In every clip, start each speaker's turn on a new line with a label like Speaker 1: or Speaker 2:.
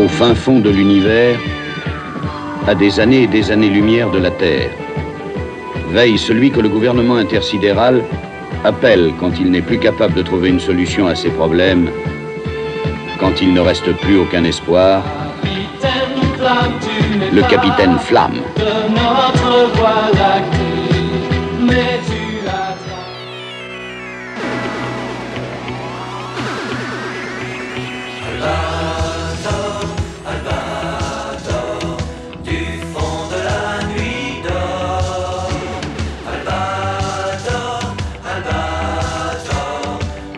Speaker 1: Au fin fond de l'univers, à des années et des années-lumière de la Terre, veille celui que le gouvernement intersidéral appelle quand il n'est plus capable de trouver une solution à ses problèmes, quand il ne reste plus aucun espoir, le capitaine Flamme.
Speaker 2: De notre voie lactée, mais tu attends. Albator, du fond de la nuit d'or. Albator,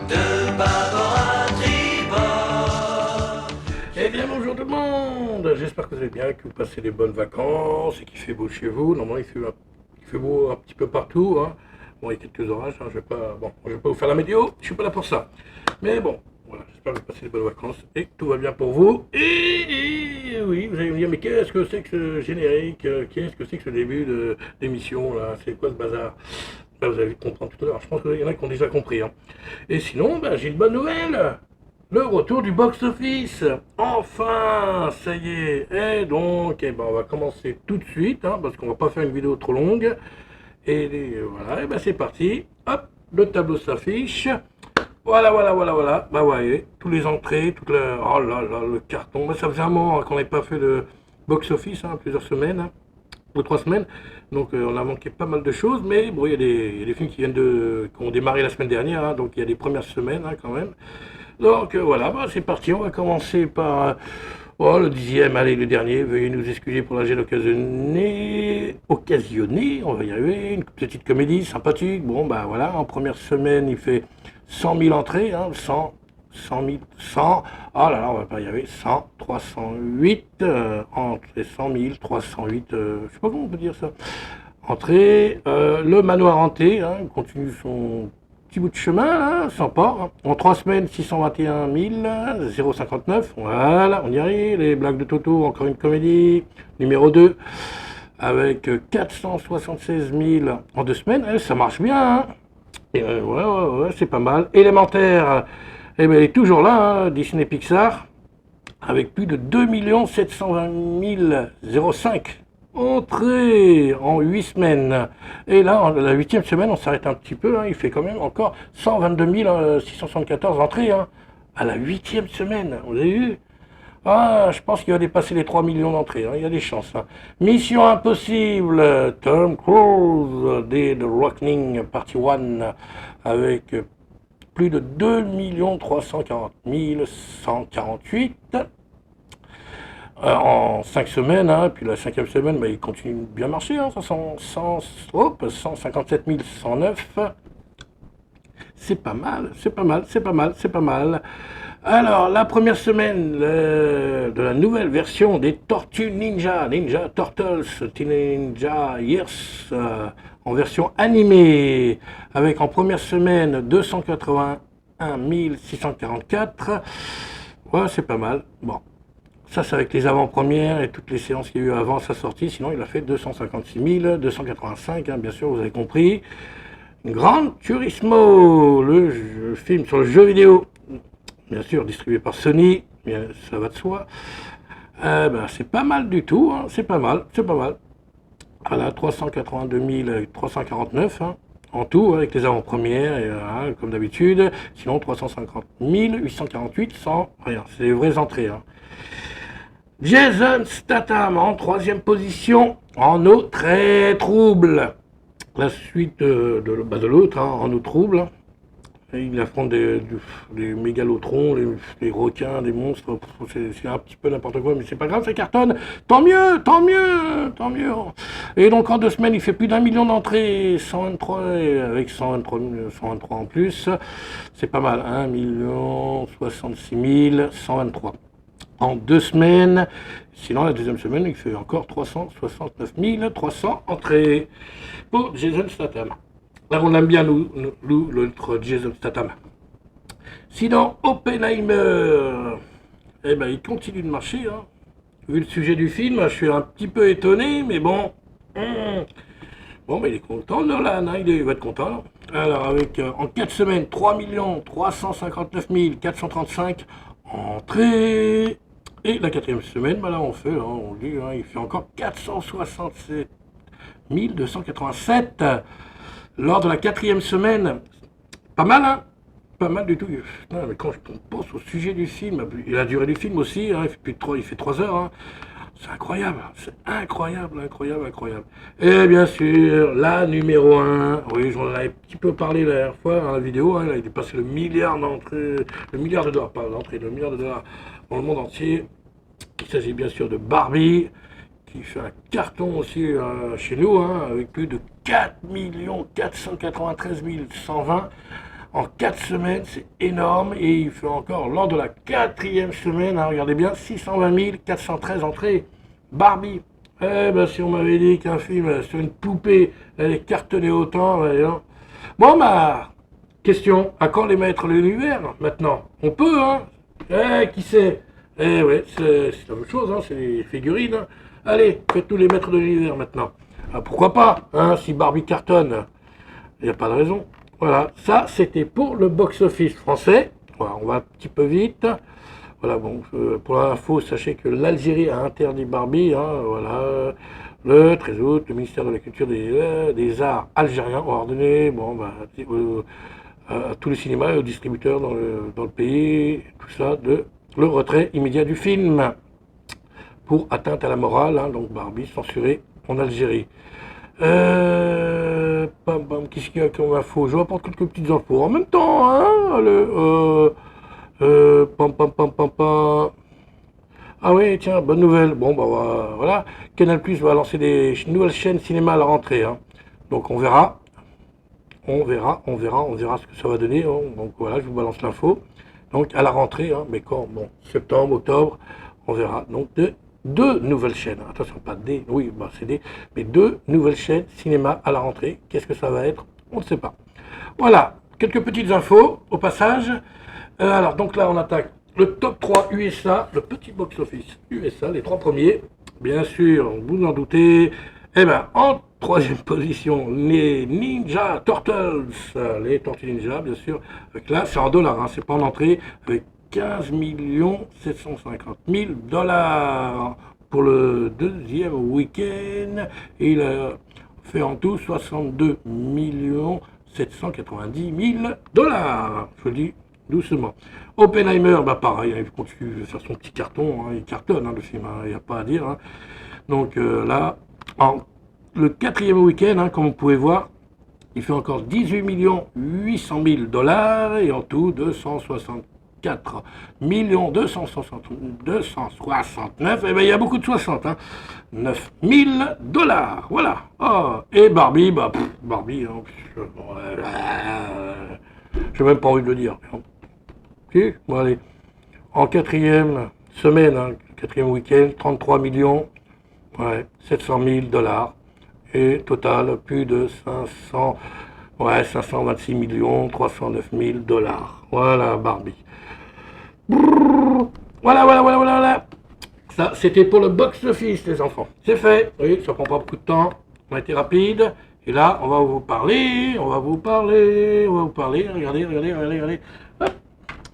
Speaker 2: de bâbord à tribord.
Speaker 3: Eh bien bonjour tout le monde, j'espère que vous allez bien, que vous passez des bonnes vacances et qu'il fait beau chez vous. Normalement il fait beau un petit peu partout, hein. Bon, il y a quelques orages, hein. Je vais pas vous faire la météo, je suis pas là pour ça. Mais bon, voilà, j'espère que vous passez des bonnes vacances et que tout va bien pour vous. Et oui, vous allez me dire, mais qu'est-ce que c'est que ce générique, qu'est-ce que c'est que ce début d'émission là, c'est quoi ce bazar? Bah, vous allez comprendre tout à l'heure, je pense qu'il y en a qui ont déjà compris, hein. Et sinon, bah, j'ai une bonne nouvelle. Le retour du box-office. Enfin, ça y est. Et donc, on va commencer tout de suite, hein, parce qu'on va pas faire une vidéo trop longue. Et voilà, et ben c'est parti. Hop, le tableau s'affiche. Voilà. Bah ouais, tous les entrées, oh là là, le carton. Bah, ça faisait un moment qu'on n'avait pas fait de box-office, hein, plusieurs semaines, hein, ou 3 semaines. Donc on a manqué pas mal de choses, mais bon, il y a des films qui ont démarré la semaine dernière, hein, donc il y a des premières semaines, hein, quand même. Donc voilà, bah, c'est parti, on va commencer par le 10e, allez, le dernier, veuillez nous excuser pour la gêne occasionnée, on va y arriver, une petite comédie sympathique. Bon bah voilà, en première semaine il fait 100 000 entrées, hein, 100 000, oh là là, on va pas y arriver, 100, 308, entrées, 100 000, 308, je sais pas comment on peut dire ça, entrées, le manoir hanté, hein, continue son petit bout de chemin, là, sans pas. Hein. En 3 semaines, 621 059. Voilà, on y arrive. Les blagues de Toto, encore une comédie. Numéro 2, avec 476 000 en 2 semaines. Ça marche bien. Hein. Et, ouais, c'est pas mal. Élémentaire, eh ben, il est toujours là, hein, Disney Pixar, avec plus de 2 720 005. Entrée en 8 semaines. Et là, la 8e semaine, on s'arrête un petit peu, hein, il fait quand même encore 122 674 entrées, hein, à la 8e semaine, vous avez vu? Ah, je pense qu'il va dépasser les 3 millions d'entrées, hein, il y a des chances. Hein. Mission Impossible, Tom Cruise, The Reckoning Partie 1, avec plus de 2 340 148. En 5 semaines, hein, puis la 5e semaine, bah, il continue de bien marcher, hein, 157 109. C'est pas mal. Alors, la première semaine de la nouvelle version des Tortues Ninja Turtles, Ninja Years, en version animée, avec en première semaine 281 644. Ouais, c'est pas mal. Bon. Ça, c'est avec les avant-premières et toutes les séances qu'il y a eu avant sa sortie. Sinon, il a fait 256 285, hein, bien sûr, vous avez compris. Gran Turismo, le film sur le jeu vidéo, bien sûr, distribué par Sony, bien, ça va de soi. C'est pas mal du tout, hein, c'est pas mal. Voilà, 382 349, hein, en tout, avec les avant-premières, hein, comme d'habitude. Sinon, 350 848 sans rien. C'est les vraies entrées, hein. Jason Statham en 3e position, en eau très trouble. La suite de l'autre, hein, en eau trouble. Et il affronte des mégalotrons, des requins, des monstres. C'est un petit peu n'importe quoi, mais c'est pas grave, ça cartonne. Tant mieux. Et donc en 2 semaines, il fait plus d'1 million d'entrées, 123, avec 123 en plus. C'est pas mal, 1 066 123. En 2 semaines, sinon la 2e semaine, il fait encore 369 300 entrées pour Jason Statham. Là, on aime bien, nous notre Jason Statham. Sinon, Oppenheimer, il continue de marcher, hein. Vu le sujet du film, je suis un petit peu étonné, mais bon. Bon, il est content, Nolan, hein, il va être content. Alors, avec en 4 semaines, 3 359 435 entrées. Et la quatrième semaine, bah là on fait, hein, on dit, hein, il fait encore 467 287 lors de la quatrième semaine. Pas mal, hein? Pas mal du tout. Putain, mais quand on pense au sujet du film, et la durée du film aussi, hein, il fait 3 heures, hein. C'est incroyable, c'est incroyable, incroyable, incroyable. Et bien sûr, la numéro un, oui, j'en avais un petit peu parlé la dernière fois dans la vidéo, hein, il a dépassé le milliard d'entrées, le milliard de dollars, pas d'entrées, le milliard de dollars dans le monde entier. Il s'agit bien sûr de Barbie, qui fait un carton aussi chez nous, hein, avec plus de 4 493 120 en 4 semaines, c'est énorme, et il fait encore, lors de la quatrième semaine, hein, regardez bien, 620 413 entrées. Barbie. Eh ben, si on m'avait dit qu'un film sur une poupée allait cartonner autant, non. Bon, bah, question, à quand les maîtres de l'univers, maintenant? On peut, hein? Qui sait? Ouais, c'est la même chose, hein, c'est les figurines, hein. Allez, faites-nous les maîtres de l'univers, maintenant. Ah, pourquoi pas, hein, si Barbie cartonne? Il n'y a pas de raison. Voilà, ça c'était pour le box-office français. Voilà, on va un petit peu vite. Voilà, bon, pour l'info, sachez que l'Algérie a interdit Barbie. Hein, voilà, le 13 août, le ministère de la Culture des Arts algériens a ordonné à tous les cinémas et aux distributeurs dans le pays, tout ça, de le retrait immédiat du film pour atteinte à la morale. Hein, donc Barbie censurée en Algérie. Qu'est-ce qu'il y a comme info? Je rapporte quelques petites infos en même temps, hein, Ah oui, tiens, bonne nouvelle. Bon, bah voilà. Canal Plus va lancer des nouvelles chaînes cinéma à la rentrée, hein. Donc on verra. On verra ce que ça va donner, hein. Donc voilà, je vous balance l'info. Donc à la rentrée, hein, mais quand? Bon, septembre, octobre, on verra. Donc deux nouvelles chaînes. Attention, pas des, oui, bah c'est des, mais 2 nouvelles chaînes cinéma à la rentrée. Qu'est-ce que ça va être? On ne sait pas. Voilà, quelques petites infos au passage. Alors, donc là, on attaque le top 3 USA, le petit box-office USA, les 3 premiers. Bien sûr, vous vous en doutez. Eh bien, en troisième position, les Ninja Turtles, les Tortues Ninja, bien sûr. Donc là, c'est en dollars, hein, c'est pas en entrée, avec 15 750 000 dollars pour le deuxième week-end. Et il a fait en tout 62 790 000 dollars. Je le dis doucement. Oppenheimer, bah pareil, il continue de faire son petit carton, hein, il cartonne, hein, le film, il n'y a pas à dire. Hein. Donc là, le quatrième week-end, hein, comme vous pouvez voir, il fait encore 18 800 000 dollars et en tout 264 269, et bien il y a beaucoup de 60, hein, 9 000 dollars, voilà. Oh, et Barbie, bah Barbie, hein, j'ai même pas envie de le dire. Si, bon allez, en quatrième semaine, hein, quatrième week-end, 33 700 000 dollars. Et total, plus de 526 309 000 dollars. Voilà, Barbie. Voilà. Ça, c'était pour le box-office, les enfants. C'est fait. Oui, ça prend pas beaucoup de temps. On a été rapide. Et là, on va vous parler. Regardez. Hop.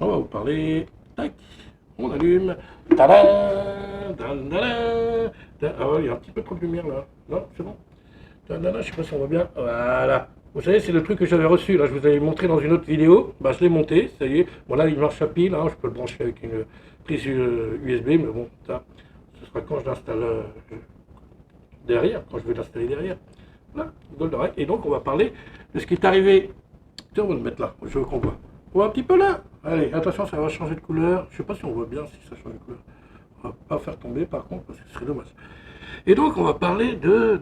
Speaker 3: On va vous parler. Tac. On allume. Tadam. Ah ouais, il y a un petit peu trop de lumière là. Non, c'est bon. Je sais pas si on voit bien. Voilà. Vous savez, c'est le truc que j'avais reçu. Là, je vous avais montré dans une autre vidéo. Bah, je l'ai monté. Ça y est. Bon, là, il marche à pile. Hein. Je peux le brancher avec une prise USB. Mais bon, ça, ce sera quand je l'installe derrière. Quand je vais l'installer derrière. Voilà. Et donc, on va parler de ce qui est arrivé. Tiens, on va le mettre là. Je veux qu'on voit. On voit un petit peu là. Allez, attention, ça va changer de couleur. Je sais pas si on voit bien si ça change de couleur. On va pas faire tomber par contre, parce que ce serait dommage. Et donc, on va parler de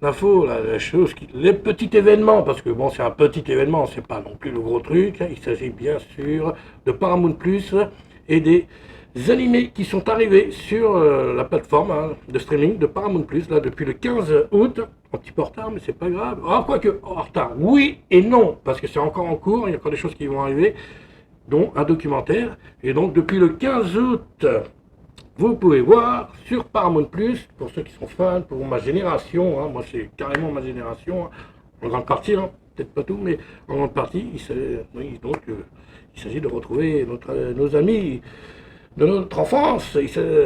Speaker 3: l'info, la chose, les petits événements, parce que bon, c'est un petit événement, c'est pas non plus le gros truc. Hein, il s'agit bien sûr de Paramount Plus et des animés qui sont arrivés sur la plateforme, hein, de streaming de Paramount Plus, là, depuis le 15 août. Un petit peu en retard, mais c'est pas grave. Ah, quoique, en retard, oui et non, parce que c'est encore en cours, il y a encore des choses qui vont arriver, dont un documentaire. Et donc, depuis le 15 août, vous pouvez voir sur Paramount Plus, pour ceux qui sont fans, pour ma génération, hein, moi c'est carrément ma génération, hein, en grande partie, hein, peut-être pas tout, mais en grande partie, il s'agit de retrouver nos amis de notre enfance.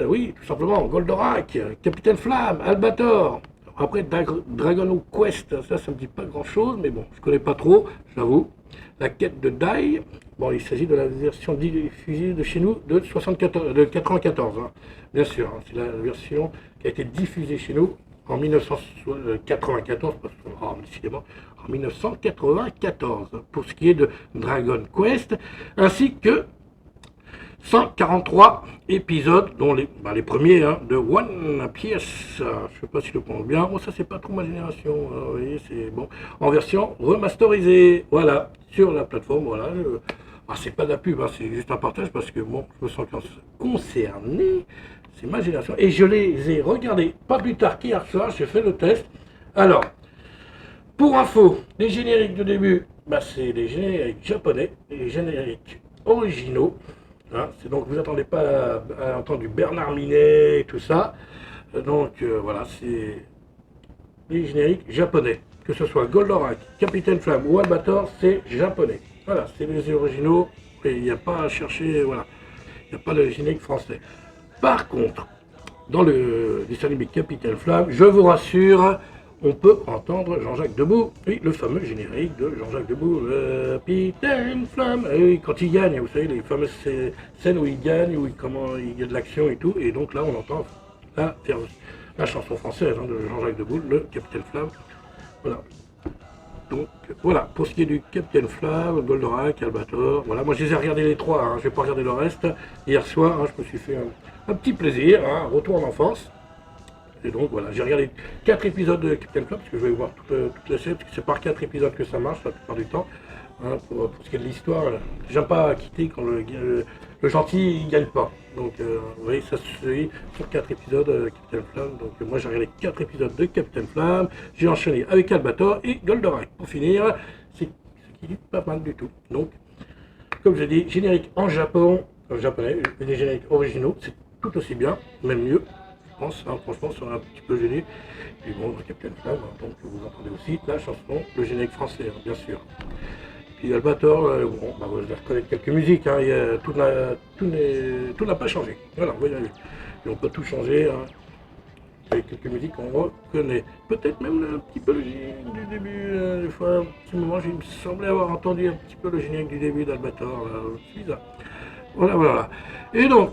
Speaker 3: Oui, tout simplement, Goldorak, Capitaine Flamme, Albator. Après, Dragon Quest, ça me dit pas grand-chose, mais bon, je connais pas trop, j'avoue. La quête de Dai, bon, il s'agit de la version diffusée de chez nous de 94, hein. Bien sûr, hein, c'est la version qui a été diffusée chez nous en 1994, décidément, en 1994, pour ce qui est de Dragon Quest, ainsi que 143 épisodes, dont les premiers hein, de One Piece. Je ne sais pas si je le prononce bien. Bon, ça, c'est pas trop ma génération. Vous voyez, c'est bon. En version remasterisée. Voilà, sur la plateforme. Voilà. C'est pas de la pub, hein, c'est juste un partage parce que bon, je me sens concerné. C'est ma génération. Et je les ai regardés pas plus tard qu'hier soir. J'ai fait le test. Alors, pour info, les génériques de début, c'est les génériques japonais, les génériques originaux. Hein, c'est donc vous n'attendez pas à entendre du Bernard Minet et tout ça. Donc voilà, c'est les génériques japonais. Que ce soit Goldorak, Capitaine Flamme ou Albator, c'est japonais. Voilà, c'est les originaux et il n'y a pas à chercher, voilà. Il n'y a pas de générique français. Par contre, dans le dessin animé Capitaine Flamme, je vous rassure, on peut entendre Jean-Jacques Debout, oui, le fameux générique de Jean-Jacques Debout, Capitaine Flamme, et oui, quand il gagne, vous savez, les fameuses scènes où il gagne, où il y a de l'action et tout, et donc là on entend la chanson française hein, de Jean-Jacques Debout, le Capitaine Flamme, voilà. Donc voilà, pour ce qui est du Capitaine Flamme, Goldorak, Albator, voilà, moi je les ai regardés les trois, hein, je vais pas regarder le reste, hier soir, hein, je me suis fait un petit plaisir, hein, retour en enfance. Et donc voilà, j'ai regardé 4 épisodes de Captain Club, parce que je vais voir toute la série, parce que c'est par 4 épisodes que ça marche la plupart du temps. Hein, pour ce qui est de l'histoire, j'aime pas quitter quand le gentil il gagne pas. Donc vous voyez, ça se suit sur 4 épisodes de Captain Flamme. Donc moi j'ai regardé 4 épisodes de Captain Flamme, j'ai enchaîné avec Albator et Goldorak. Pour finir, c'est ce qui est pas mal du tout. Donc, comme je l'ai dit, générique en japonais, les génériques originaux, c'est tout aussi bien, même mieux. Hein, franchement, ça m'a un petit peu gêné. Puis bon, Captain Flamme, hein, donc vous entendez aussi la chanson, le générique français, hein, bien sûr. Puis Albator, bon, je vais reconnaître quelques musiques, hein, tout n'a pas changé. Voilà, vous voyez, et on peut tout changer. Hein. Avec quelques musiques qu'on reconnaît. Peut-être même un petit peu le générique du début, des fois, à un petit moment, il me semblait avoir entendu un petit peu le générique du début d'Albator. C'est bizarre. Voilà. Et donc,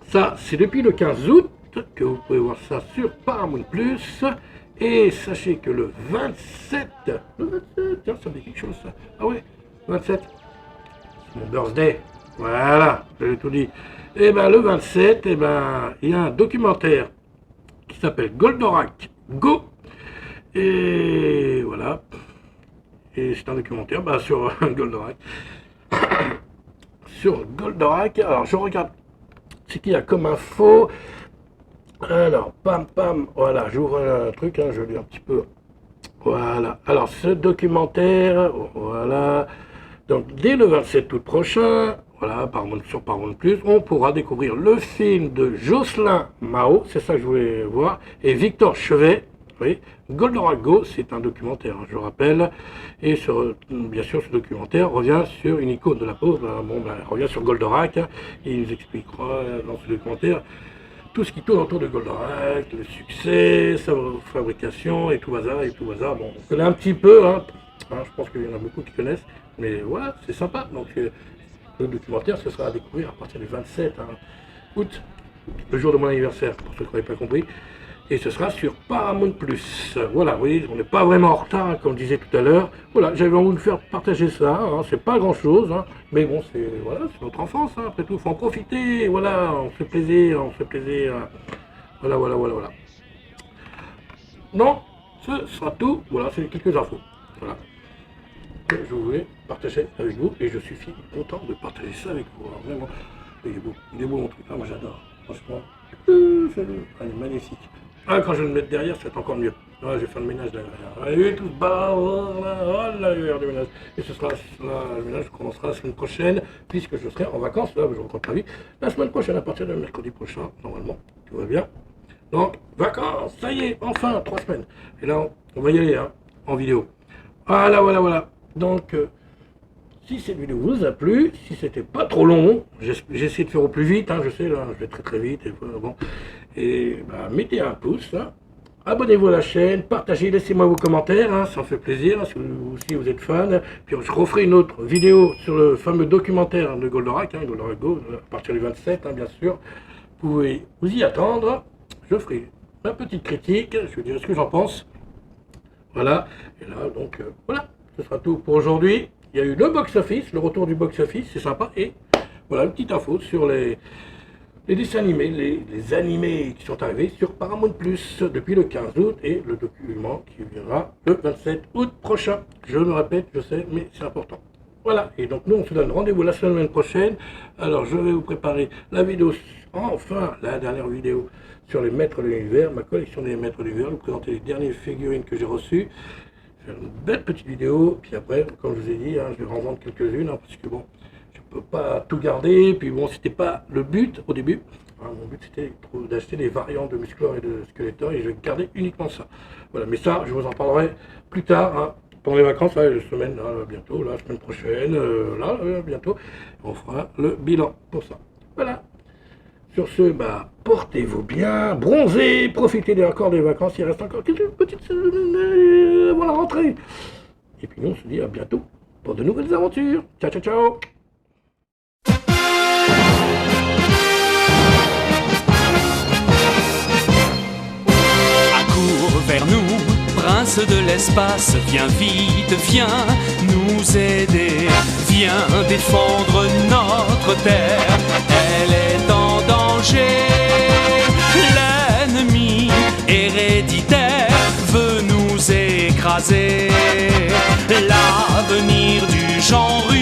Speaker 3: ça, c'est depuis le 15 août. Que vous pouvez voir ça sur Paramount+. Et sachez que le 27, tiens, ça me dit quelque chose ça. Ah oui, 27, c'est mon birthday. Voilà, j'avais tout dit. Et le 27, il y a un documentaire qui s'appelle Goldorak Go. Et voilà. Et c'est un documentaire sur Goldorak. Sur Goldorak, alors je regarde ce qu'il y a comme info. Alors, pam, voilà, j'ouvre un truc, hein, je lis un petit peu. Voilà, alors ce documentaire, voilà, donc dès le 27 août prochain, voilà, sur Paramount+, on pourra découvrir le film de Jocelyn Mao, c'est ça que je voulais voir, et Victor Chevet, oui, Goldorak Go, c'est un documentaire, hein, je rappelle, et bien sûr ce documentaire revient sur une icône de la pause, revient sur Goldorak, hein, et il nous expliquera dans ce documentaire tout ce qui tourne autour de Goldorak, le succès, sa fabrication et tout bazar. Bon, on connaît un petit peu, hein, je pense qu'il y en a beaucoup qui connaissent, mais voilà, c'est sympa. Donc le documentaire, ce sera à découvrir à partir du 27 août, le jour de mon anniversaire, pour ceux qui n'avaient pas compris. Et ce sera sur Paramount+. Voilà, vous voyez, on n'est pas vraiment en retard, hein, comme je disais tout à l'heure. Voilà, j'avais envie de faire partager ça, hein, c'est pas grand-chose, hein, mais bon, c'est notre enfance, hein, après tout, il faut en profiter, voilà, on se fait plaisir. Voilà. Non, ce sera tout, voilà, c'est quelques infos, voilà. Que je voulais partager avec vous, et je suis content de partager ça avec vous, alors, vraiment, il est beau mon truc, moi j'adore, franchement, il est magnifique. Quand je vais le mettre derrière, ça va être encore mieux. Je vais faire le ménage derrière. Allez, tout bas, là, il y a du ménage. Et le ménage commencera la semaine prochaine, puisque je serai en vacances, là, je ne rencontre pas vie. La semaine prochaine, à partir de mercredi prochain, normalement, tout va bien. Donc, vacances, ça y est, enfin, 3 semaines. Et là, on va y aller, hein, en vidéo. Voilà. Donc, Si cette vidéo vous a plu, si c'était pas trop long, j'ai essayé de faire au plus vite, hein, je sais, là, je vais très vite, et bah, mettez un pouce, hein. Abonnez-vous à la chaîne, partagez, laissez-moi vos commentaires, hein, ça me fait plaisir, hein, si vous êtes fan. Puis je referai une autre vidéo sur le fameux documentaire de Goldorak, hein, Goldorak Go, à partir du 27, hein, bien sûr. Vous pouvez vous y attendre, je ferai ma petite critique, je vous dirai ce que j'en pense. Voilà, et là, donc, voilà, ce sera tout pour aujourd'hui. Il y a eu le box-office, le retour du box-office, c'est sympa, et voilà, une petite info sur les dessins animés, les animés qui sont arrivés sur Paramount+, depuis le 15 août, et le document qui viendra le 27 août prochain. Je me répète, je sais, mais c'est important. Voilà, et donc nous on se donne rendez-vous la semaine prochaine. Alors je vais vous préparer la vidéo, enfin la dernière vidéo sur les maîtres de l'univers, ma collection des maîtres de l'univers, vous présenter les dernières figurines que j'ai reçues. Faire une belle petite vidéo, puis après, comme je vous ai dit, hein, je vais en vendre quelques-unes, hein, parce que bon, je peux pas tout garder, puis bon, c'était pas le but au début. Hein, mon but c'était d'acheter des variantes de Musclor et de Skeletor, et je vais garder uniquement ça. Voilà, mais ça, je vous en parlerai plus tard, hein, pendant les vacances, là, la semaine, là, bientôt, la semaine prochaine, bientôt, on fera le bilan pour ça. Voilà. Sur ce, bah, portez-vous bien, bronzez, profitez encore des vacances, il reste encore quelques petites semaines avant la rentrée. Et puis nous, on se dit à bientôt pour de nouvelles aventures. Ciao, ciao, ciao.
Speaker 4: Accours vers nous, prince de l'espace, viens vite, viens nous aider, viens défendre notre terre, elle est en danger. L'ennemi héréditaire veut nous écraser, l'avenir du genre